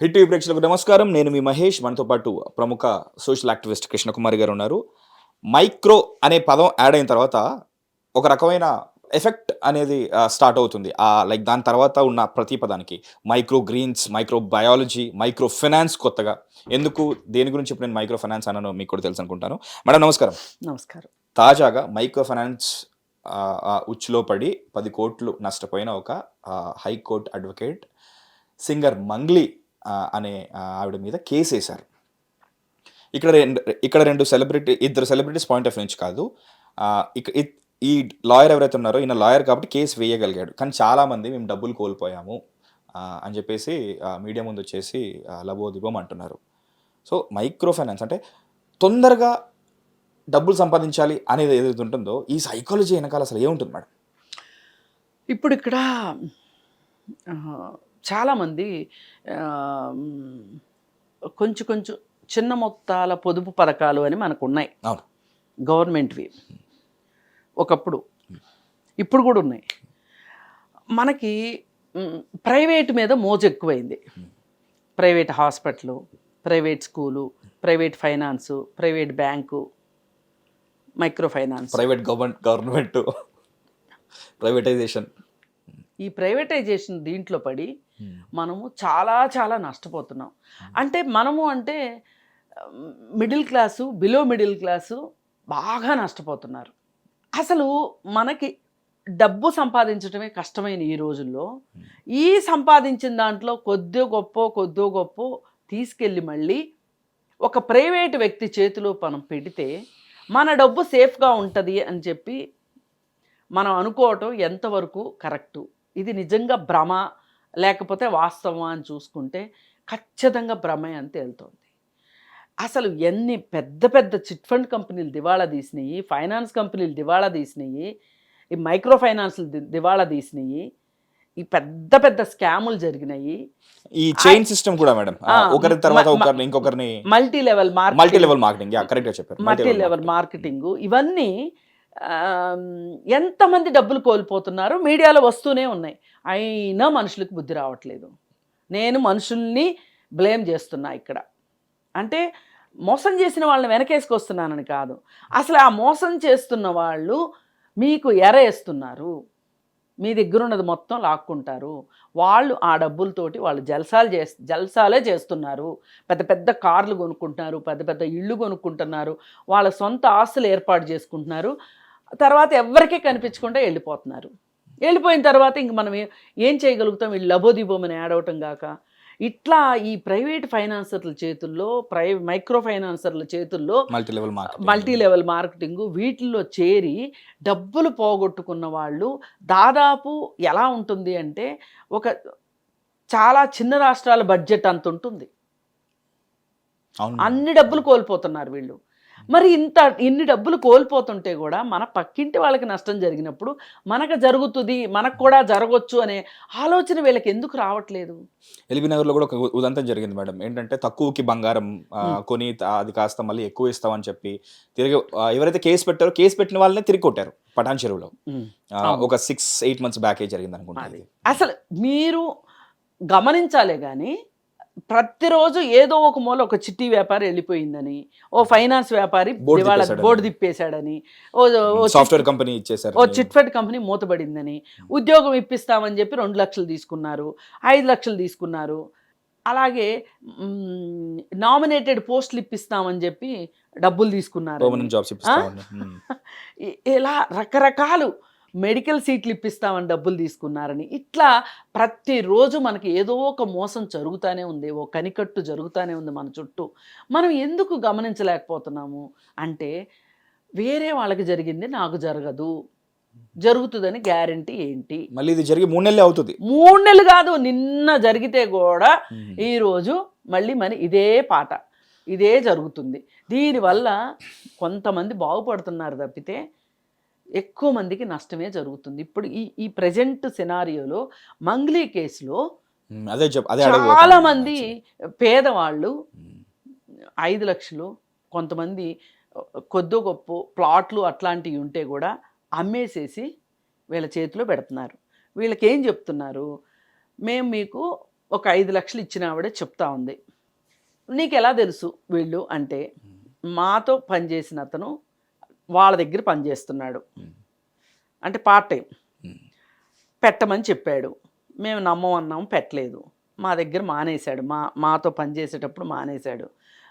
Hit TV ప్రేక్షకులకు నమస్కారం. నేను మీ మహేష్. మనతో పాటు ప్రముఖ సోషల్ యాక్టివిస్ట్ కృష్ణకుమారి గారు ఉన్నారు. మైక్రో అనే పదం యాడ్ అయిన తర్వాత ఒక రకమైన ఎఫెక్ట్ అనేది స్టార్ట్ అవుతుంది. లైక్ దాని తర్వాత ఉన్న ప్రతి పదానికి microgreens, microbiology, microfinance కొత్తగా. ఎందుకు దేని గురించి ఇప్పుడు నేను మైక్రో ఫైనాన్స్ అన్నానో మీకు కూడా తెలుసు అనుకుంటాను. మేడం నమస్కారం. నమస్కారం. తాజాగా మైక్రో ఫైనాన్స్ ఉచ్చులో పడి 10 కోట్లు నష్టపోయిన ఒక హైకోర్టు అడ్వకేట్ సింగర్ మంగ్లీ అనే ఆవిడ మీద కేసు వేశారు. ఇక్కడ ఇద్దరు సెలబ్రిటీస్ పాయింట్ ఆఫ్ నుంచి కాదు. ఈ లాయర్ ఎవరైతే ఉన్నారో ఈయన లాయర్ కాబట్టి కేసు వేయగలిగాడు. కానీ చాలామంది మేము డబ్బులు కోల్పోయాము అని చెప్పేసి మీడియా ముందు వచ్చేసి లబోదిబోం అంటున్నారు. సో మైక్రో ఫైనాన్స్ అంటే తొందరగా డబ్బులు సంపాదించాలి అనేది ఏదైతే ఉంటుందో ఈ సైకాలజీ వెనకాల అసలు ఏముంటుంది మేడం? ఇప్పుడు ఇక్కడ చాలామంది కొంచెం కొంచెం చిన్న మొత్తాల పొదుపు పథకాలు అని మనకు ఉన్నాయి, గవర్నమెంట్వి ఒకప్పుడు, ఇప్పుడు కూడా ఉన్నాయి. మనకి ప్రైవేట్ మీద మోజు ఎక్కువైంది. Private hospital, private school, private finance, private bank, microfinance, private government privatisation. ఈ ప్రైవేటైజేషన్ దీంట్లో పడి మనము చాలా చాలా నష్టపోతున్నాం. అంటే మనము అంటే middle class, below middle class బాగా నష్టపోతున్నారు. అసలు మనకి డబ్బు సంపాదించడమే కష్టమైన ఈ రోజుల్లో ఈ సంపాదించిన దాంట్లో కొద్దో గొప్ప తీసుకెళ్ళి మళ్ళీ ఒక ప్రైవేటు వ్యక్తి చేతిలో మనం పెడితే మన డబ్బు సేఫ్గా ఉంటుంది అని చెప్పి మనం అనుకోవటం ఎంతవరకు కరెక్టు? ఇది నిజంగా భ్రమ లేకపోతే వాస్తవం అని చూసుకుంటే ఖచ్చితంగా భ్రమే అని తేలుతోంది. అసలు ఎన్ని పెద్ద పెద్ద చిట్ ఫండ్ కంపెనీలు దివాళా తీసినాయి, ఫైనాన్స్ కంపెనీలు దివాళా తీసినాయి, ఈ మైక్రో ఫైనాన్స్లు దివాళా తీసినాయి, ఈ పెద్ద పెద్ద స్కాములు జరిగినాయి. ఈ చైన్ సిస్టమ్ కూడా మేడం, ఒకరి తర్వాత ఒకరిని ఇంకొకరిని మల్టీ లెవెల్ మార్కెటింగ్, కరెక్ట్గా చెప్పారు, మల్టీ లెవెల్ మార్కెటింగ్, ఇవన్నీ ఎంతమంది డబ్బులు కోల్పోతున్నారు మీడియాలో వస్తూనే ఉన్నాయి. అయినా మనుషులకు బుద్ధి రావట్లేదు. నేను మనుషుల్ని బ్లేమ్ చేస్తున్నా ఇక్కడ. అంటే మోసం చేసిన వాళ్ళని వెనకేసుకొస్తున్నానని కాదు, అసలు ఆ మోసం చేస్తున్న వాళ్ళు మీకు ఎరేస్తున్నారు, మీ దగ్గర ఉన్నది మొత్తం లాక్కుంటారు. వాళ్ళు ఆ డబ్బులతోటి వాళ్ళు జల్సాలే చేస్తున్నారు. పెద్ద పెద్ద కార్లు కొనుక్కుంటున్నారు, పెద్ద పెద్ద ఇళ్ళు కొనుక్కుంటున్నారు, వాళ్ళ సొంత ఆస్తులు ఏర్పాటు చేసుకుంటున్నారు. తర్వాత ఎవరికీ కనిపించకుండా వెళ్ళిపోతున్నారు. వెళ్ళిపోయిన తర్వాత ఇంక మనం ఏం చేయగలుగుతాం? వీళ్ళు లబోదిబోమని యాడ్ అవటం కాక ఇట్లా ఈ ప్రైవేట్ ఫైనాన్సర్ల చేతుల్లో, మైక్రో ఫైనాన్సర్ల చేతుల్లో మల్టీ లెవెల్ మార్కెటింగ్, వీటిల్లో చేరి డబ్బులు పోగొట్టుకున్న వాళ్ళు దాదాపు ఎలా ఉంటుంది అంటే ఒక చాలా చిన్న రాష్ట్రాల బడ్జెట్ అంత ఉంటుంది. అన్ని డబ్బులు కోల్పోతున్నారు వీళ్ళు. మరి ఇన్ని డబ్బులు కోల్పోతుంటే కూడా మన పక్కింటి వాళ్ళకి నష్టం జరిగినప్పుడు మనకు జరుగుతుంది, మనకు కూడా జరగవచ్చు అనే ఆలోచన వీళ్ళకి ఎందుకు రావట్లేదు? ఎల్బీ నగర్లో కూడా ఒక ఉదంతం జరిగింది మేడం. ఏంటంటే తక్కువకి బంగారం కొని అది కాస్త మళ్ళీ ఎక్కువ ఇస్తామని చెప్పి తిరిగి ఎవరైతే కేసు పెట్టారో కేసు పెట్టిన వాళ్ళనే తిరిగి కొట్టారు పటాన్ చెరువులో. ఒక 6-8 months బ్యాకే జరిగింది అనుకుంటా. అసలు మీరు గమనించాలే కానీ ప్రతిరోజు ఏదో ఒక మూల ఒక చిట్టి వ్యాపారి వెళ్ళిపోయిందని, ఓ ఫైనాన్స్ వ్యాపారి బోర్డు తిప్పేశాడని, సాఫ్ట్వేర్ కంపెనీ ఇచ్చేసారు, ఓ చిట్ ఫండ్ కంపెనీ మూతపడిందని, ఉద్యోగం ఇప్పిస్తామని చెప్పి 2 లక్షలు తీసుకున్నారు, 5 లక్షలు తీసుకున్నారు. అలాగే నామినేటెడ్ పోస్టులు ఇప్పిస్తామని చెప్పి డబ్బులు తీసుకున్నారు. ఇలా రకరకాలు మెడికల్ సీట్లు ఇప్పిస్తామని డబ్బులు తీసుకున్నారని, ఇట్లా ప్రతిరోజు మనకి ఏదో ఒక మోసం జరుగుతూనే ఉంది, ఓ కనికట్టు జరుగుతూనే ఉంది మన చుట్టూ. మనం ఎందుకు గమనించలేకపోతున్నాము అంటే వేరే వాళ్ళకి జరిగింది నాకు జరగదు, జరుగుతుందని గ్యారంటీ ఏంటి? మళ్ళీ ఇది జరిగి 3 నెలలు అవుతుంది. 3 నెలలు కాదు, నిన్న జరిగితే కూడా ఈరోజు మళ్ళీ ఇదే పాట, ఇదే జరుగుతుంది. దీనివల్ల కొంతమంది బాగుపడుతున్నారు తప్పితే ఎక్కువ మందికి నష్టమే జరుగుతుంది. ఇప్పుడు ఈ ప్రజెంట్ సినారియోలో మంగ్లీ కేసులో చాలామంది పేదవాళ్ళు 5 లక్షలు, కొంతమంది కొద్దో గొప్ప ప్లాట్లు అట్లాంటివి ఉంటే కూడా అమ్మేసేసి వీళ్ళ చేతిలో పెడుతున్నారు. వీళ్ళకి ఏం చెప్తున్నారు? మేము మీకు ఒక 5 లక్షలు ఇచ్చిన ఆవిడ చెప్తా ఉంది. నీకు ఎలా తెలుసు వీళ్ళు అంటే, మాతో పనిచేసిన అతను వాళ్ళ దగ్గర పనిచేస్తున్నాడు, అంటే పార్ట్ టైం పెట్టమని చెప్పాడు. మేము నమ్మమన్నాము, పెట్టలేదు. మా దగ్గర మానేశాడు, మాతో పనిచేసేటప్పుడు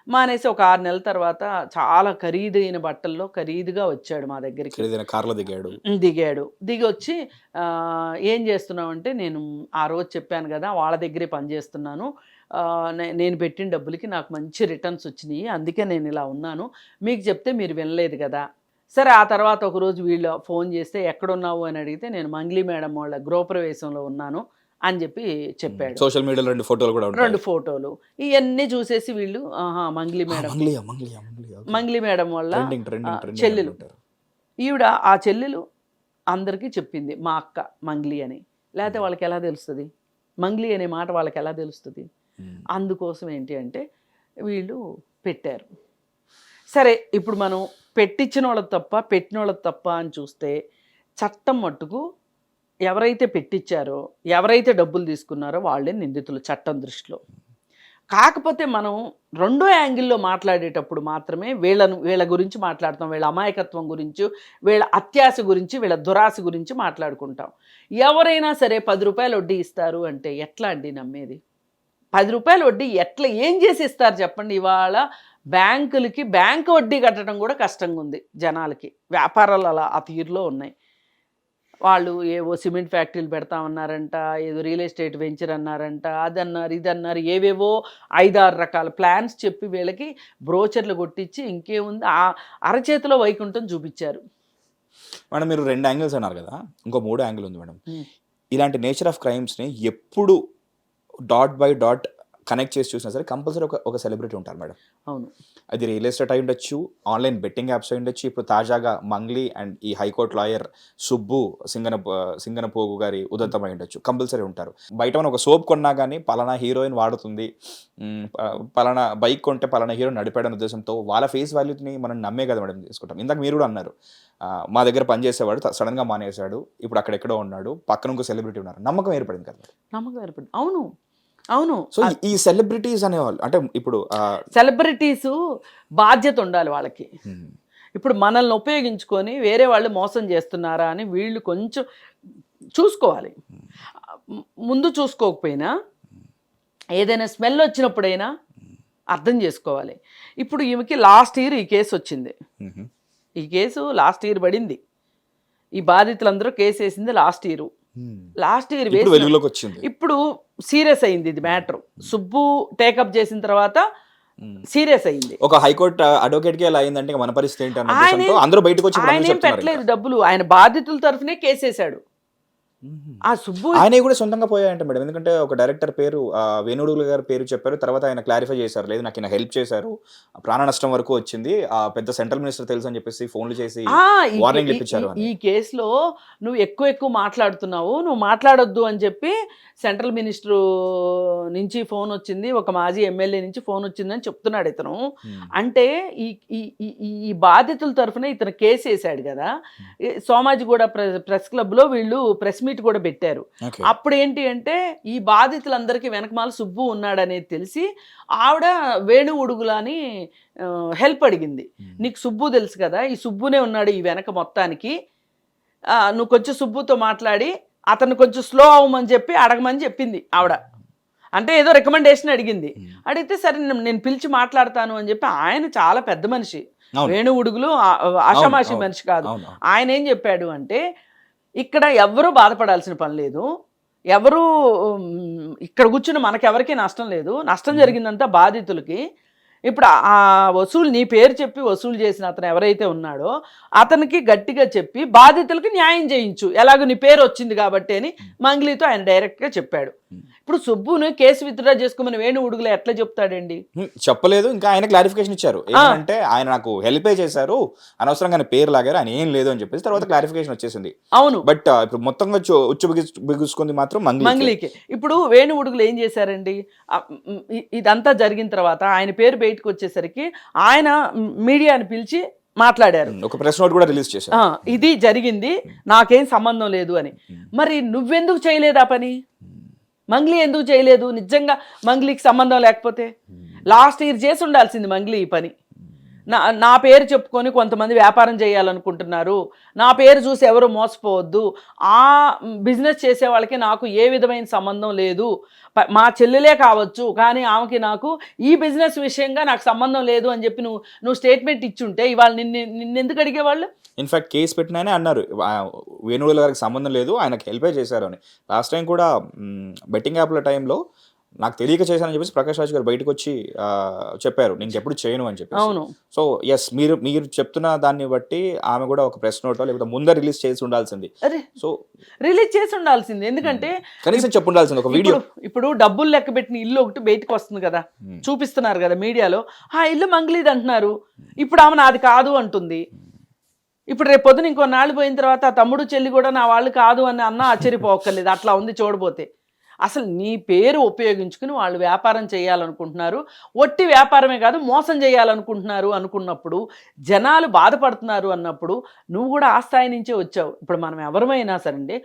మానేసి ఒక 6 నెలల తర్వాత చాలా ఖరీదైన బట్టల్లో ఖరీదుగా వచ్చాడు మా దగ్గరికి. కార్లో దిగి వచ్చి ఏం చేస్తున్నావంటే, నేను ఆ రోజు చెప్పాను కదా వాళ్ళ దగ్గరే పనిచేస్తున్నాను, నేను పెట్టిన డబ్బులకి నాకు మంచి రిటర్న్స్ వచ్చినాయి, అందుకే నేను ఇలా ఉన్నాను, మీకు చెప్తే మీరు వినలేదు కదా. సరే, ఆ తర్వాత ఒకరోజు వీళ్ళు ఫోన్ చేస్తే ఎక్కడున్నావు అని అడిగితే, నేను మంగ్లీ మేడం వాళ్ళ గృహప్రవేశంలో ఉన్నాను అని చెప్పి చెప్పాడు. సోషల్ మీడియాలో 2 ఫోటోలు కూడా ఉంటాయి. 2 ఫోటోలు ఇవన్నీ చూసేసి వీళ్ళు, మంగ్లీ మేడం వాళ్ళ చెల్లెలు, ఈవిడ ఆ చెల్లెలు అందరికీ చెప్పింది మా అక్క మంగ్లీ అని. లేకపోతే వాళ్ళకి ఎలా తెలుస్తుంది మంగ్లీ అనే మాట, వాళ్ళకి ఎలా తెలుస్తుంది? అందుకోసం ఏంటి అంటే వీళ్ళు పెట్టారు. సరే, ఇప్పుడు మనం పెట్టించిన వాళ్ళకి తప్ప పెట్టిన వాళ్ళకి తప్ప అని చూస్తే, చట్టం మట్టుకు ఎవరైతే పెట్టించారో, ఎవరైతే డబ్బులు తీసుకున్నారో వాళ్ళే నిందితులు చట్టం దృష్టిలో. కాకపోతే మనం రెండో యాంగిల్లో మాట్లాడేటప్పుడు మాత్రమే వీళ్ళ గురించి మాట్లాడతాం, వీళ్ళ అమాయకత్వం గురించి, వీళ్ళ అత్యాశ గురించి, వీళ్ళ దురాశ గురించి మాట్లాడుకుంటాం. ఎవరైనా సరే 10 రూపాయలు వడ్డీ ఇస్తారు అంటే ఎట్లా అండి నమ్మేది? 10 రూపాయలు వడ్డీ ఎట్లా, ఏం చేసి ఇస్తారు చెప్పండి? ఇవాళ బ్యాంకులకి బ్యాంకు వడ్డీ కట్టడం కూడా కష్టంగా ఉంది జనాలకి. వ్యాపారాలు అలా ఆ తీరులో ఉన్నాయి. వాళ్ళు ఏవో సిమెంట్ ఫ్యాక్టరీలు పెడతామన్నారంట, ఏదో రియల్ ఎస్టేట్ వెంచర్ అన్నారంట, అదన్నారు ఇదన్నారు, ఏవేవో 5-6 రకాల ప్లాన్స్ చెప్పి వీళ్ళకి బ్రోచర్లు కొట్టించి ఇంకేముంది అరచేతిలో వైకుంఠం చూపించారు. మేడం, మీరు 2 యాంగిల్స్ అన్నారు కదా, ఇంకో 3 యాంగిల్ ఉంది మేడం. ఇలాంటి నేచర్ ఆఫ్ క్రైమ్స్ని ఎప్పుడు డాట్ బై డాట్ కనెక్ట్ చేసి చూసినా సరే కంపల్సరీ ఒక సెలబ్రిటీ ఉంటారు మేడం. అవును, అది రియల్ ఎస్టేట్ అయి ఉండొచ్చు, బెట్టింగ్ యాప్స్ అయి ఉండొచ్చు. ఇప్పుడు తాజాగా మంగ్లీ అండ్ ఈ హైకోర్టు లాయర్ సుబ్బు సింగనపోగు గారి ఉదంతం అయి ఉండొచ్చు. కంపల్సరీ ఉంటారు. బయట మనం ఒక సోప్ కొన్నా కానీ పలానా హీరోయిన్ వాడుతుంది, పలానా బైక్ కొంటే పలానా హీరో నడిపాడనే ఉద్దేశంతో వాళ్ళ ఫేస్ వాల్యూని మనం నమ్మే కదా మేడం తీసుకుంటాం. ఇందాక మీరు కూడా అన్నారు, మా దగ్గర పనిచేసేవాడు సడన్గా మానేశాడు, ఇప్పుడు అక్కడెక్కడో ఉన్నాడు, పక్కన ఇంకో సెలబ్రిటీ ఉన్నారు, నమ్మకం ఏర్పడింది కదా. నమ్మకం ఏర్పడింది. అవును. సో ఈ సెలబ్రిటీస్ అనేవాళ్ళు, అంటే ఇప్పుడు సెలబ్రిటీస్ బాధ్యత ఉండాలి వాళ్ళకి. ఇప్పుడు మనల్ని ఉపయోగించుకొని వేరే వాళ్ళు మోసం చేస్తున్నారా అని వీళ్ళు కొంచెం చూసుకోవాలి. ముందు చూసుకోకపోయినా ఏదైనా స్మెల్ వచ్చినప్పుడైనా అర్థం చేసుకోవాలి. ఇప్పుడు ఈమెకి లాస్ట్ ఇయర్ ఈ కేసు వచ్చింది. ఈ కేసు లాస్ట్ ఇయర్ పడింది. ఈ బాధితులందరూ కేసు వేసింది లాస్ట్ ఇయర్ వెలుగులోకి వచ్చింది. ఇప్పుడు సీరియస్ అయింది ఇది మ్యాటర్. సుబ్బు టేకప్ చేసిన తర్వాత సీరియస్ అయింది. ఒక హైకోర్టు అడ్వకేట్ కి ఎలా అయిందంటే మన పరిస్థితి ఏంటి అన్న అందరూ బయటకు వచ్చి ఆయన పెట్టలేదు డబ్బులు, ఆయన బాధితుల తరఫునే కేసేశాడు. ఆ సుబ్బు ఆయన కూడా సొంతంగా పోయాయంట మేడం. ఎందుకంటే ఒక డైరెక్టర్ పేరు వేణుడుగుల గారి పేరు చెప్పారు, తర్వాత ఆయన క్లారిఫై చేశారు, లేదు నాకు హెల్ప్ చేశారు, ప్రాణ నష్టం వరకు వచ్చింది, ఆ పెద్ద సెంట్రల్ మినిస్టర్ తెలుసు అని చెప్పేసి ఫోన్లు చేసి వార్నింగ్ ఇప్పించారు. ఈ కేసులో నువ్వు ఎక్కువ మాట్లాడుతున్నావు, నువ్వు మాట్లాడొద్దు అని చెప్పి సెంట్రల్ మినిస్టర్ నుంచి ఫోన్ వచ్చింది, ఒక మాజీ ఎమ్మెల్యే నుంచి ఫోన్ వచ్చిందని చెప్తున్నాడు ఇతను. అంటే ఈ బాధితుల తరఫున ఇతను కేసు వేసాడు కదా. సోమాజిగూడ ప్రెస్ క్లబ్ లో వీళ్ళు ప్రెస్ మీట్ కూడా పెట్టారు. అప్పుడు ఏంటి అంటే ఈ బాధితులందరికీ వెనకమాల సుబ్బు ఉన్నాడనేది తెలిసి ఆవిడ వేణు ఉడుగులని హెల్ప్ అడిగింది. నీకు సుబ్బు తెలుసు కదా, ఈ సుబ్బునే ఉన్నాడు ఈ వెనక మొత్తానికి, నువ్వు కొంచెం సుబ్బుతో మాట్లాడి అతను కొంచెం స్లో అవ్వమని చెప్పి అడగమని చెప్పింది ఆవిడ. అంటే ఏదో రికమెండేషన్ అడిగింది. అడిగితే సరే నేను పిలిచి మాట్లాడతాను అని చెప్పి, ఆయన చాలా పెద్ద మనిషి, వేణు ఉడుగులు ఆషామాషి మనిషి కాదు. ఆయన ఏం చెప్పాడు అంటే, ఇక్కడ ఎవరూ బాధపడాల్సిన పని లేదు, ఎవరు ఇక్కడ కూర్చుని మనకెవరికి నష్టం లేదు, నష్టం జరిగిందంతా బాధితులకి. ఇప్పుడు ఆ వసూలు నీ పేరు చెప్పి వసూలు చేసిన అతను ఎవరైతే ఉన్నాడో అతనికి గట్టిగా చెప్పి బాధితులకి న్యాయం చేయించు, ఎలాగో నీ పేరు వచ్చింది కాబట్టి అని మంగ్లీతో ఆయన డైరెక్ట్గా చెప్పాడు. ఇప్పుడు సుబ్బును కేసు విత్డ్రా చేసుకోమని వేణు ఉడుగులో ఎట్లా చెప్తాడండి? చెప్పలేదు. ఇంకా ఆయన క్లారిఫికేషన్ ఇచ్చారు ఏంటంటే, ఆయన నాకు హెల్ప్ చేశారు, అనవసరంగా పేరు లాగారు, ఆయన ఏం లేదు అని చెప్పేసి తర్వాత క్లారిఫికేషన్ వచ్చేసింది. అవును, బట్ ఇప్పుడు మొత్తంగా ఉచ్చు బిగుసుకుంది మాత్రం మంగ్లీకి. ఇప్పుడు వేణు ఉడుగులు ఏం చేశారండి, ఇదంతా జరిగిన తర్వాత ఆయన పేరు బయటకు వచ్చేసరికి ఆయన మీడియాని పిలిచి మాట్లాడారు, ఒక ప్రెస్ నోట్ కూడా రిలీజ్ చేశారు, ఇది జరిగింది నాకేం సంబంధం లేదు అని. మరి నువ్వెందుకు చేయలేదా పని? మంగ్లీ ఎందుకు చేయలేదు? నిజంగా మంగ్లీకి సంబంధం లేకపోతే లాస్ట్ ఇయర్ చేసి ఉండాల్సింది మంగ్లీ ఈ పని. నా పేరు చెప్పుకొని కొంతమంది వ్యాపారం చేయాలనుకుంటున్నారు, నా పేరు చూసి ఎవరు మోసపోవద్దు, ఆ బిజినెస్ చేసే వాళ్ళకి నాకు ఏ విధమైన సంబంధం లేదు, మా చెల్లెలే కావచ్చు కానీ ఆమెకి నాకు ఈ బిజినెస్ విషయంగా నాకు సంబంధం లేదు అని చెప్పి నువ్వు స్టేట్మెంట్ ఇచ్చుంటే ఇవాళ నిన్నెందుకు అడిగేవాళ్ళు? ఇన్ఫాక్ట్ కేసు పెట్టినానే అన్నారు వేణుగోపాల్ గారికి సంబంధం లేదు, ఆయనకు హెల్పే చేశారు అని. లాస్ట్ టైం కూడా బెట్టింగ్ యాప్ల టైంలో నాకు తెలియక చేశానని చెప్పేసి ప్రకాష్ రాజ్ గారు బయటకు వచ్చి చెప్పారు, నేను ఎప్పుడు చేయను అని చెప్పి. అవును. సో ఎస్, మీరు చెప్తున్న దాన్ని బట్టి ఆమె కూడా ఒక ప్రెస్ నోటో లేకపోతే ముందే రిలీజ్ చేసి ఉండాల్సింది. సో రిలీజ్ చేసి ఉండాల్సింది, ఎందుకంటే కనీసం చెప్పు ఉండాల్సింది ఒక వీడియో. ఇప్పుడు డబ్బులు లెక్క పెట్టిన ఇల్లు ఒకటి బయటకు వస్తుంది కదా, చూపిస్తున్నారు కదా మీడియాలో, ఆ ఇల్లు మంగ్లీది అంటున్నారు. ఇప్పుడు ఆమె నాది కాదు అంటుంది. ఇప్పుడు రేపు పొద్దున ఇంకో నాళ్ళు పోయిన తర్వాత ఆ తమ్ముడు చెల్లి కూడా నా వాళ్ళు కాదు అని అన్నా ఆశ్చర్యపోక్కర్లేదు. అట్లా ఉంది చూడబోతే. అసలు నీ పేరు ఉపయోగించుకుని వాళ్ళు వ్యాపారం చేయాలనుకుంటున్నారు, ఒట్టి వ్యాపారమే కాదు మోసం చేయాలనుకుంటున్నారు అనుకున్నప్పుడు, జనాలు బాధపడుతున్నారు అన్నప్పుడు నువ్వు కూడా ఆ స్థాయి నుంచే వచ్చావు. ఇప్పుడు మనం ఎవరమైనా సరే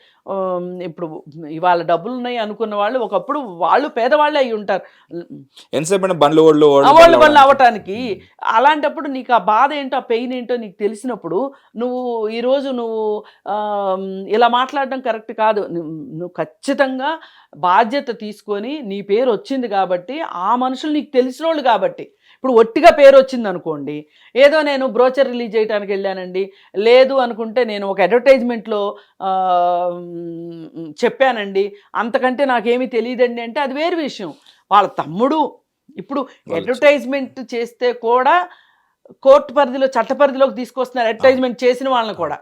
ఇప్పుడు ఇవాళ డబ్బులు ఉన్నాయి అనుకున్న వాళ్ళు ఒకప్పుడు వాళ్ళు పేదవాళ్ళే అయి ఉంటారు, ఎంతసేపు బండ్లు బండ్లు అవ్వటానికి. అలాంటప్పుడు నీకు ఆ బాధ ఏంటో, ఆ పెయిన్ ఏంటో నీకు తెలిసినప్పుడు ఈరోజు నువ్వు ఇలా మాట్లాడడం కరెక్ట్ కాదు. నువ్వు ఖచ్చితంగా బాధ్యత తీసుకొని, నీ పేరు వచ్చింది కాబట్టి, ఆ మనుషులు నీకు తెలిసిన వాళ్ళు కాబట్టి. ఇప్పుడు ఒట్టిగా పేరు వచ్చింది అనుకోండి, ఏదో నేను బ్రోచర్ రిలీజ్ చేయడానికి వెళ్ళానండి, లేదు అనుకుంటే నేను ఒక అడ్వర్టైజ్మెంట్లో చెప్పానండి, అంతకంటే నాకేమీ తెలియదండి అంటే అది వేరు విషయం. వాళ్ళ తమ్ముడు ఇప్పుడు అడ్వర్టైజ్మెంట్ చేస్తే కూడా కోర్టు పరిధిలో, చట్ట పరిధిలోకి తీసుకొస్తున్నారు అడ్వర్టైజ్మెంట్ చేసిన వాళ్ళని కూడా.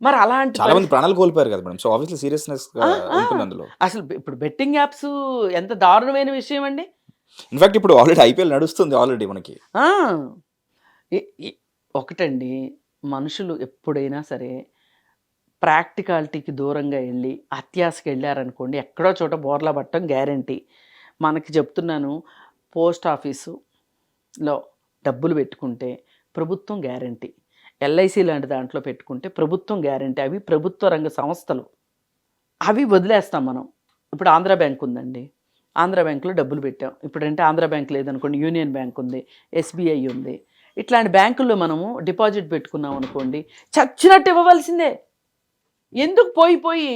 మరి అలాంటి చాలా మంది ప్రాణాలు కోల్పోయారు కదా మేడం. సో ఆబ్వియస్లీ సీరియస్నెస్ ఉంటుంది అందులో. అసలు ఇప్పుడు బెట్టింగ్ యాప్స్ ఎంత దారుణమైన విషయం అండి. ఇన్ఫాక్ట్ ఇప్పుడు ఆల్రెడీ ఐపీఎల్ నడుస్తుంది ఆల్రెడీ మనకి. ఒకటండి, మనుషులు ఎప్పుడైనా సరే ప్రాక్టికాలిటీకి దూరంగా వెళ్ళి అత్యాశకి వెళ్ళారనుకోండి, ఎక్కడో చోట బోర్లా పట్టడం గ్యారంటీ. మనకి చెప్తున్నాను, పోస్ట్ ఆఫీసులో డబ్బులు పెట్టుకుంటే ప్రభుత్వం గ్యారంటీ, ఎల్ఐసి లాంటి దాంట్లో పెట్టుకుంటే ప్రభుత్వం గ్యారంటీ. అవి ప్రభుత్వ రంగ సంస్థలు, అవి వదిలేస్తాం మనం. ఇప్పుడు ఆంధ్ర బ్యాంక్ ఉందండి, ఆంధ్ర బ్యాంకులో డబ్బులు పెట్టాం. ఇప్పుడంటే ఆంధ్ర బ్యాంక్ లేదనుకోండి, యూనియన్ బ్యాంక్ ఉంది, ఎస్బీఐ ఉంది. ఇట్లాంటి బ్యాంకుల్లో మనము డిపాజిట్ పెట్టుకున్నాం అనుకోండి, చచ్చినట్టు ఇవ్వవలసిందే. ఎందుకు పోయి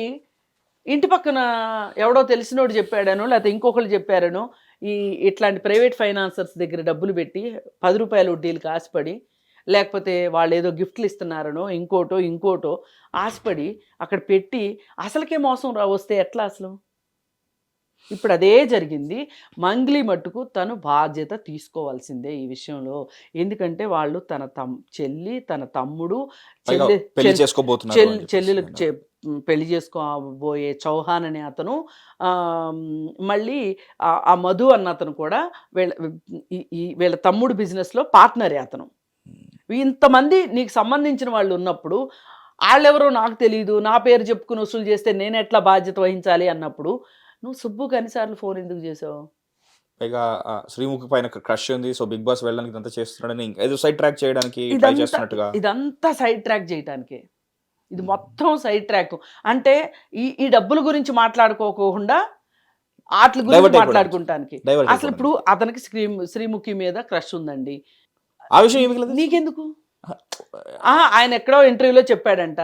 ఇంటి పక్కన ఎవడో తెలిసినోడు చెప్పాడనో లేకపోతే ఇంకొకళ్ళు చెప్పారనో ఇట్లాంటి ప్రైవేట్ ఫైనాన్సర్స్ దగ్గర డబ్బులు పెట్టి 10 రూపాయల వడ్డీలకు ఆశపడి, లేకపోతే వాళ్ళు ఏదో గిఫ్ట్లు ఇస్తున్నారనో ఇంకోటో ఆశపడి అక్కడ పెట్టి అసలుకే మోసం వస్తే ఎట్లా అసలు? ఇప్పుడు అదే జరిగింది. మంగ్లీ మట్టుకు తను బాధ్యత తీసుకోవాల్సిందే ఈ విషయంలో. ఎందుకంటే వాళ్ళు తన చెల్లి, తన తమ్ముడు, చెల్లెలకు పెళ్లి చేసుకోబోయే చౌహాన్ అనే అతను, మళ్ళీ ఆ మధు అన్న అతను కూడా వీళ్ళ తమ్ముడు బిజినెస్లో పార్ట్నరే అతను. ఇంతమంది నీకు సంబంధించిన వాళ్ళు ఉన్నప్పుడు, వాళ్ళెవరో నాకు తెలియదు, నా పేరు చెప్పుకుని వసూలు చేస్తే నేను ఎట్లా బాధ్యత వహించాలి అన్నప్పుడు నువ్వు సుబ్బుకి అన్నిసార్లు ఫోన్ ఎందుకు చేసావు? పైగా శ్రీముఖి పైన క్రష్ ఉంది, సో బిగ్ బాస్ వెళ్ళడానికి ఇదంతా చేస్తున్నాడని ఏదో సైడ్ ట్రాక్ చేయడానికి ట్రై చేస్తున్నట్టుగా. ఇదంతా సైడ్ ట్రాక్ చేయడానికే, ఇది మొత్తం సైడ్ ట్రాక్. అంటే ఈ డబ్బుల గురించి మాట్లాడుకోకుండా వాటి గురించి మాట్లాడుకుంటానికి. అసలు ఇప్పుడు అతనికి శ్రీముఖి మీద క్రష్ ఉందండి, ఆ విషయం నీకెందుకు? ఆయన ఎక్కడో ఇంటర్వ్యూలో చెప్పాడంట,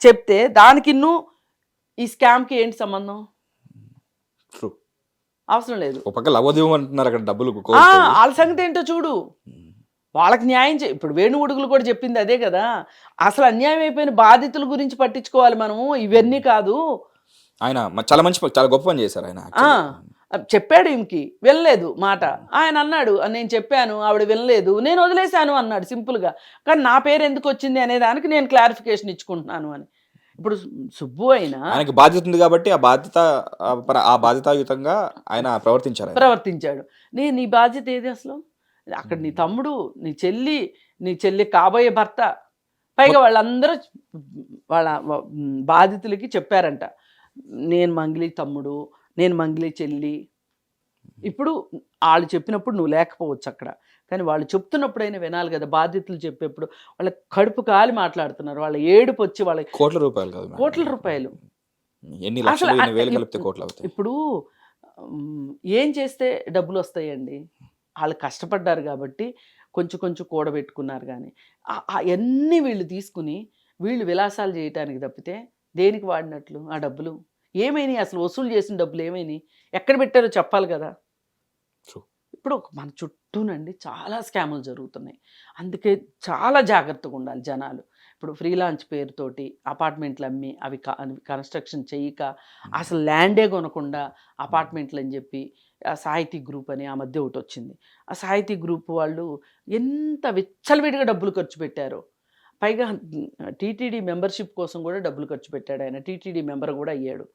చెప్తే దానికి ఈ స్కామ్కి ఏంటి సంబంధం? అవసరం లేదు. వాళ్ళ సంగతి ఏంటో చూడు, వాళ్ళకి న్యాయం ఇప్పుడు వేణుగుడుగులు కూడా చెప్పింది అదే కదా. అసలు అన్యాయం అయిపోయిన బాధితుల గురించి పట్టించుకోవాలి మనము, ఇవన్నీ కాదు. ఆయన చాలా గొప్ప పని చేశారు. ఆయన చెప్పాడు, ఈమెకి వినలేదు మాట. ఆయన అన్నాడు, నేను చెప్పాను ఆవిడ వినలేదు, నేను వదిలేశాను అన్నాడు సింపుల్గా. కానీ నా పేరు ఎందుకు వచ్చింది అనే దానికి నేను క్లారిఫికేషన్ ఇచ్చుకుంటున్నాను అని. ఇప్పుడు సుబ్బు అయినా ఆయనకి బాధ్యత ఉంది కాబట్టి ఆ బాధ్యతాయుతంగా ఆయన ప్రవర్తించాడు. నీ బాధ్యత ఏది అసలు? అక్కడ నీ తమ్ముడు, నీ చెల్లి కాబోయే భర్త, పైగా వాళ్ళందరూ వాళ్ళ బాధితులకి చెప్పారంట, నేను మంగ్లీ తమ్ముడు, నేను మంగ్లీ చెల్లి. ఇప్పుడు వాళ్ళు చెప్పినప్పుడు నువ్వు లేకపోవచ్చు అక్కడ, కానీ వాళ్ళు చెప్తున్నప్పుడైనా వినాలి కదా. బాధ్యతలు చెప్పేప్పుడు వాళ్ళ కడుపు కాలి మాట్లాడుతున్నారు, వాళ్ళ ఏడుపు వచ్చి వాళ్ళ కోట్ల రూపాయలు. ఎన్ని అసలు లక్షలు ఎన్ని వేలు కలిపితే కోట్లు అవుతాయి. ఇప్పుడు ఏం చేస్తే డబ్బులు వస్తాయండి? వాళ్ళు కష్టపడ్డారు కాబట్టి కొంచెం కొంచెం కూడబెట్టుకున్నారు కానీ అన్నీ వీళ్ళు తీసుకుని వీళ్ళు విలాసాలు చేయటానికి తప్పితే దేనికి వాడినట్లు ఆ డబ్బులు ఏమైనాయి? అసలు వసూలు చేసిన డబ్బులు ఏమైనాయి? ఎక్కడ పెట్టారో చెప్పాలి కదా. True. ఇప్పుడు మన చుట్టూనండి చాలా స్కాములు జరుగుతున్నాయి. అందుకే చాలా జాగ్రత్తగా ఉండాలి జనాలు. ఇప్పుడు ఫ్రీ లాంచ్ పేరుతోటి అపార్ట్మెంట్లు అమ్మి అవి కన్స్ట్రక్షన్ చేయక అసలు ల్యాండే కొనకుండా అపార్ట్మెంట్లు అని చెప్పి ఆ సాహితీ గ్రూప్ అని ఆ మధ్య ఒకటి వచ్చింది. ఆ సాహితీ గ్రూప్ వాళ్ళు ఎంత విచ్చలవిడిగా డబ్బులు ఖర్చు పెట్టారో. పైగా టీటీడీ మెంబర్షిప్ కోసం కూడా డబ్బులు ఖర్చు పెట్టాడు ఆయన. టీటీడీ మెంబర్ కూడా అయ్యాడు.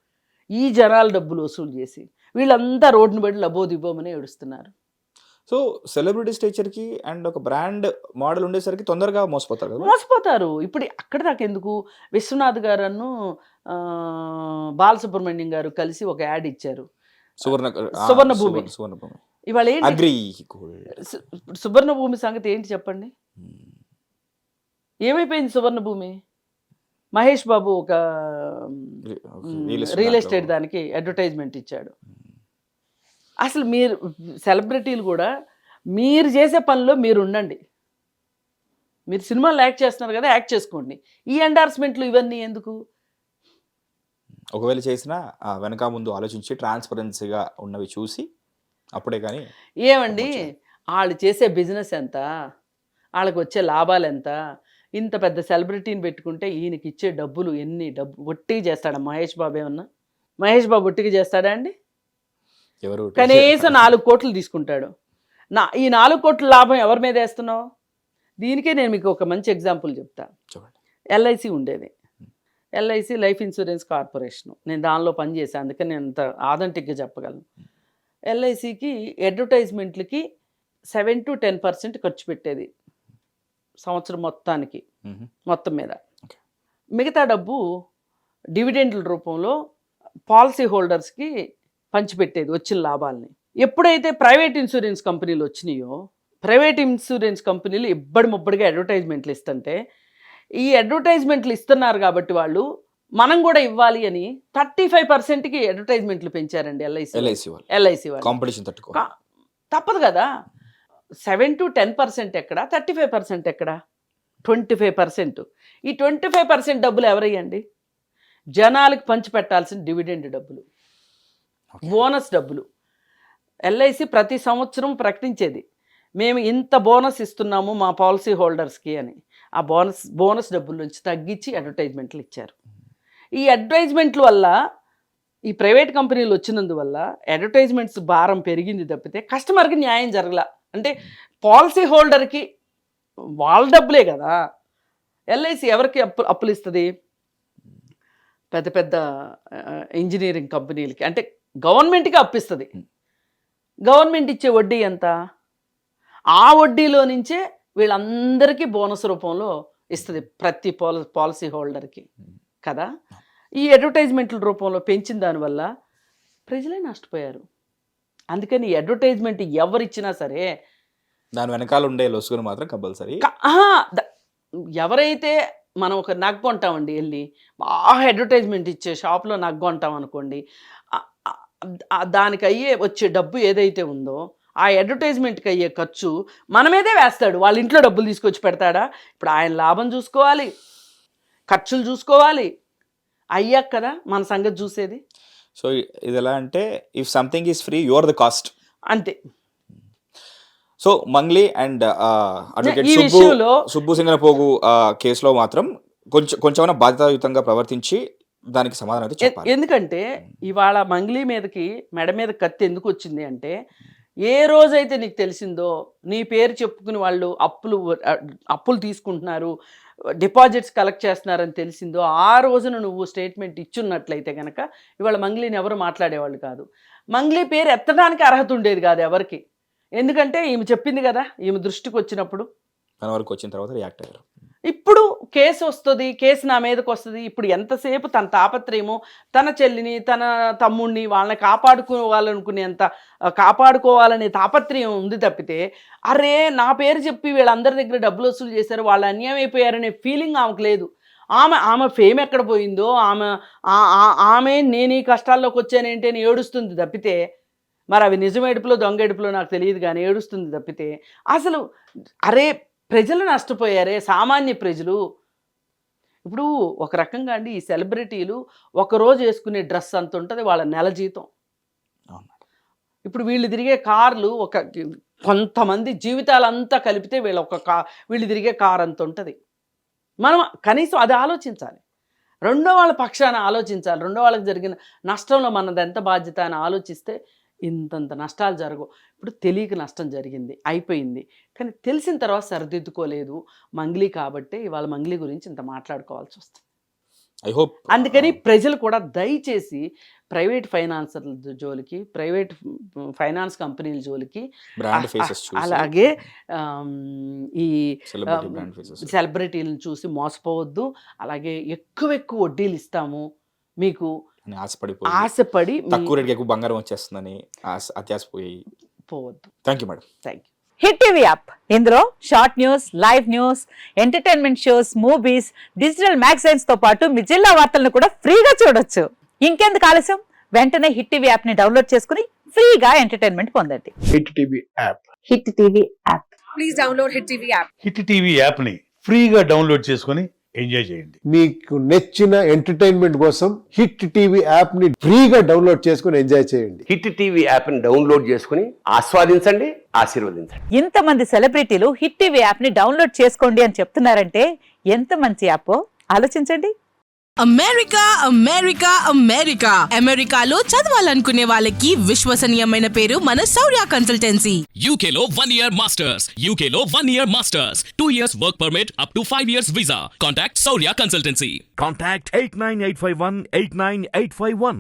ఈ జనాలు డబ్బులు వసూలు చేసి వీళ్ళంతా రోడ్డును బట్టి లబోదిబోమని ఏడుస్తున్నారు. సో సెలబ్రిటీ స్టేచర్కి అండ్ ఒక బ్రాండ్ మోడల్ ఉండేసరికి తొందరగా మోసపోతారు కదా. మోసపోతారు. ఇప్పుడు అక్కడ దాకా ఎందుకు, విశ్వనాథ్ గారను బాలసుబ్రహ్మణ్యం గారు కలిసి ఒక యాడ్ ఇచ్చారు, సువర్ణభూమి. సువర్ణభూమి ఇవాళ ఏంటి అగ్రి సువర్ణభూమి సంగతి ఏంటి చెప్పండి? ఏమైపోయింది సువర్ణభూమి? మహేష్ బాబు ఒక రియల్ ఎస్టేట్ దానికి అడ్వర్టైజ్మెంట్ ఇచ్చాడు. అసలు మీరు సెలబ్రిటీలు కూడా మీరు చేసే పనిలో మీరు ఉండండి. మీరు సినిమాలు యాక్ట్ చేస్తున్నారు కదా, యాక్ట్ చేసుకోండి. ఈ ఎండార్స్మెంట్లు ఇవన్నీ ఎందుకు? ఒకవేళ చేసినా వెనక ముందు ఆలోచించి ట్రాన్స్పరెన్సీగా ఉన్నవి చూసి అప్పుడే కానీ. ఏమండి వాళ్ళు చేసే బిజినెస్ ఎంత, వాళ్ళకి వచ్చే లాభాలు ఎంత? ఇంత పెద్ద సెలబ్రిటీని పెట్టుకుంటే ఈయనకి ఇచ్చే డబ్బులు ఎన్ని? డబ్బు ఒట్టిగా చేస్తాడా మహేష్ బాబు? ఏమన్నా మహేష్ బాబు ఒట్టిగా చేస్తాడా అండి? ఎవరు కనీసం 4 కోట్లు తీసుకుంటాడు. ఈ 4 కోట్ల లాభం ఎవరి మీద వేస్తున్నావు? దీనికే నేను మీకు ఒక మంచి ఎగ్జాంపుల్ చెప్తా. ఎల్ఐసి ఉండేది, ఎల్ఐసి లైఫ్ ఇన్సూరెన్స్ కార్పొరేషన్. నేను దానిలో పనిచేసాను, అందుకని నేను అంత ఆథెంటిక్గా చెప్పగలను. ఎల్ఐసికి అడ్వర్టైజ్మెంట్లకి 7 to 10% ఖర్చు పెట్టేది సంవత్సరం మొత్తానికి, మొత్తం మీద. మిగతా డబ్బు డివిడెండ్ల రూపంలో పాలసీ హోల్డర్స్కి పంచిపెట్టేది వచ్చిన లాభాలని. ఎప్పుడైతే ప్రైవేట్ ఇన్సూరెన్స్ కంపెనీలు వచ్చినాయో, ప్రైవేట్ ఇన్సూరెన్స్ కంపెనీలు ముబ్బడిగా అడ్వర్టైజ్మెంట్లు ఇస్తుంటే, ఈ అడ్వర్టైజ్మెంట్లు ఇస్తున్నారు కాబట్టి వాళ్ళు మనం కూడా ఇవ్వాలి అని 35%కి అడ్వర్టైజ్మెంట్లు పెంచారండి ఎల్ఐసి వాళ్ళు. కాంపిటీషన్ తప్పదు కదా. 7 to 10% ఎక్కడ, 35% ఎక్కడ, 25%. ఈ 25% డబ్బులు ఎవరయ్యండి? జనాలకు పంచిపెట్టాల్సిన డివిడెండ్ డబ్బులు, బోనస్ డబ్బులు. ఎల్ఐసి ప్రతి సంవత్సరం ప్రకటించేది, మేము ఇంత బోనస్ ఇస్తున్నాము మా పాలసీ హోల్డర్స్కి అని. ఆ బోనస్ డబ్బుల నుంచి తగ్గించి అడ్వర్టైజ్మెంట్లు ఇచ్చారు. ఈ అడ్వర్టైజ్మెంట్ల వల్ల, ఈ ప్రైవేట్ కంపెనీలు వచ్చినందువల్ల అడ్వర్టైజ్మెంట్స్ భారం పెరిగింది తప్పితే కస్టమర్కి న్యాయం జరగల. అంటే పాలసీ హోల్డర్కి వాళ్ళ డబ్బులే కదా. ఎల్ఐసి ఎవరికి అప్పులు ఇస్తుంది? పెద్ద పెద్ద ఇంజనీరింగ్ కంపెనీలకి, అంటే గవర్నమెంట్కి అప్పిస్తుంది. గవర్నమెంట్ ఇచ్చే వడ్డీ ఎంత? ఆ వడ్డీలో నుంచే వీళ్ళందరికీ బోనస్ రూపంలో ఇస్తుంది ప్రతి పాలసీ హోల్డర్కి కదా. ఈ అడ్వర్టైజ్మెంట్ల రూపంలో పెంచిన దానివల్ల ప్రజలే నష్టపోయారు. అందుకని ఈ అడ్వర్టైజ్మెంట్ ఎవరిచ్చినా సరే దాని వెనకాల ఉండే లొసుగును మాత్రం కంపల్సరీ. ఎవరైతే మనం ఒక నగ్గు కొంటామండి, వెళ్ళి బాగా అడ్వర్టైజ్మెంట్ ఇచ్చే షాప్లో నగ్గు కొంటాం అనుకోండి, దానికి అయ్యే వచ్చే డబ్బు ఏదైతే ఉందో ఆ అడ్వర్టైజ్మెంట్కి అయ్యే ఖర్చు మన మీదే వేస్తాడు. వాళ్ళ ఇంట్లో డబ్బులు తీసుకొచ్చి పెడతాడా? ఇప్పుడు ఆయన లాభం చూసుకోవాలి, ఖర్చులు చూసుకోవాలి, అయ్యాక కదా మన సంగతి చూసేది. సో ఇది ఎలా అంటే, if something is free you are the cost, అంతే. So Mangli and advocate Subbu Singanapogu కేసులో మాత్రం కొంచెం బాధ్యతాయుతంగా ప్రవర్తించి దానికి సమాధానం అయితే చెప్పాలి. ఎందుకంటే ఇవాళ మంగ్లీ మీదకి మెడ మీద కత్తి ఎందుకు వచ్చింది అంటే, ఏ రోజైతే నీకు తెలిసిందో నీ పేరు చెప్పుకుని వాళ్ళు అప్పులు తీసుకుంటున్నారు, డిపాజిట్స్ కలెక్ట్ చేస్తున్నారని తెలిసిందో, ఆ రోజున నువ్వు స్టేట్మెంట్ ఇచ్చున్నట్లయితే కనుక ఇవాళ మంగ్లీని ఎవరు మాట్లాడేవాళ్ళు కాదు. మంగ్లీ పేరు ఎత్తడానికి అర్హత ఉండేది కాదు ఎవరికి. ఎందుకంటే ఈమె చెప్పింది కదా, ఈమె దృష్టికి వచ్చినప్పుడు, మన వరకు వచ్చిన తర్వాత రియాక్ట్ అయ్యారు. ఇప్పుడు కేసు వస్తుంది, కేసు నా మీదకి వస్తుంది. ఇప్పుడు ఎంతసేపు తన తాపత్రయమో తన చెల్లిని, తన తమ్ముడిని, వాళ్ళని కాపాడుకోవాలనే తాపత్రయం ఉంది తప్పితే, అరే నా పేరు చెప్పి వీళ్ళందరి దగ్గర డబ్బులు వసూలు చేశారు, వాళ్ళు అన్యాయం అయిపోయారనే ఫీలింగ్ ఆమెకు లేదు. ఆమె ఫేమ్ ఎక్కడ పోయిందో, ఆమె నేను ఈ కష్టాల్లోకి వచ్చానేంటి అని ఏడుస్తుంది తప్పితే, మరి అవి నిజం ఏడుపులో దొంగ ఏడుపులో నాకు తెలియదు కానీ ఏడుస్తుంది తప్పితే, అసలు అరే ప్రజలు నష్టపోయారే, సామాన్య ప్రజలు. ఇప్పుడు ఒక రకంగా అండి ఈ సెలబ్రిటీలు ఒకరోజు వేసుకునే డ్రెస్ అంత ఉంటుంది వాళ్ళ నెల జీతం. ఇప్పుడు వీళ్ళు తిరిగే కార్లు కొంతమంది జీవితాలంతా కలిపితే వీళ్ళు తిరిగే కార్ అంత ఉంటుంది. మనం కనీసం అది ఆలోచించాలి, రెండో వాళ్ళ పక్షాన ఆలోచించాలి, రెండో వాళ్ళకి జరిగిన నష్టంలో మనది ఎంత బాధ్యత అని ఆలోచిస్తే ఇంతంత నష్టాలు జరగవు. ఇప్పుడు తెలియక నష్టం జరిగింది, అయిపోయింది, కానీ తెలిసిన తర్వాత సరిదిద్దుకోలేదు మంగ్లీ కాబట్టి ఇవాళ మంగ్లీ గురించి ఇంత మాట్లాడుకోవాల్సి వస్తుంది. ఐ హోప్ అందుకని ప్రజలు కూడా దయచేసి ప్రైవేట్ ఫైనాన్సర్ల జోలికి, ప్రైవేట్ ఫైనాన్స్ కంపెనీల జోలికి, అలాగే ఈ సెలబ్రిటీలను చూసి మోసపోవద్దు. అలాగే ఎక్కువ వడ్డీలు ఇస్తాము మీకు ఆశపడి తక్కువ రేటుకి ఎక్కువ బంగారం వచ్చేస్తుందని అత్యాశపోయి పోవద్దు. Thank you madam. Thank you. Hit TV app, ఇందులో short news, live news, entertainment shows, movies, digital magazines తో పాటు మీ జిల్లా వార్తలను కూడా ఫ్రీగా చూడొచ్చు. ఇంకెందుకు ఆలస్యం, వెంటనే హిట్ టీవీ యాప్ ని డౌన్లోడ్ చేసుకుని ఫ్రీగా ఎంటర్టైన్మెంట్ పొందండి. Hit TV app. Hit TV app. Please download hit TV app. Hit TV app ని ఫ్రీగా డౌన్లోడ్ చేసుకొని ఎంజాయ్ చేయండి. మీకు నచ్చిన ఎంటర్టైన్మెంట్ కోసం హిట్ టీవీ యాప్ ని ఫ్రీగా డౌన్లోడ్ చేసుకొని ఎంజాయ్ చేయండి. హిట్ టీవీ యాప్ ని డౌన్లోడ్ చేసుకుని ఆస్వాదించండి, ఆశీర్వదించండి. ఇంతమంది సెలబ్రిటీలు హిట్ టీవీ యాప్ ని డౌన్లోడ్ చేసుకోండి అని చెప్తున్నారంటే ఎంత మంచి యాప్ ఆలోచించండి. అమెరికా అమెరికా అమెరికా అమెరికాలో చదవాలనుకునే వాళ్ళకి విశ్వసనీయమైన పేరు మన శౌర్య కన్సల్టెన్సీ. UK లో 1 year masters, UK లో 1 year masters, 2 years work permit up to 5 years visa. Contact Saurya Consultancy. Contact 89851 89851.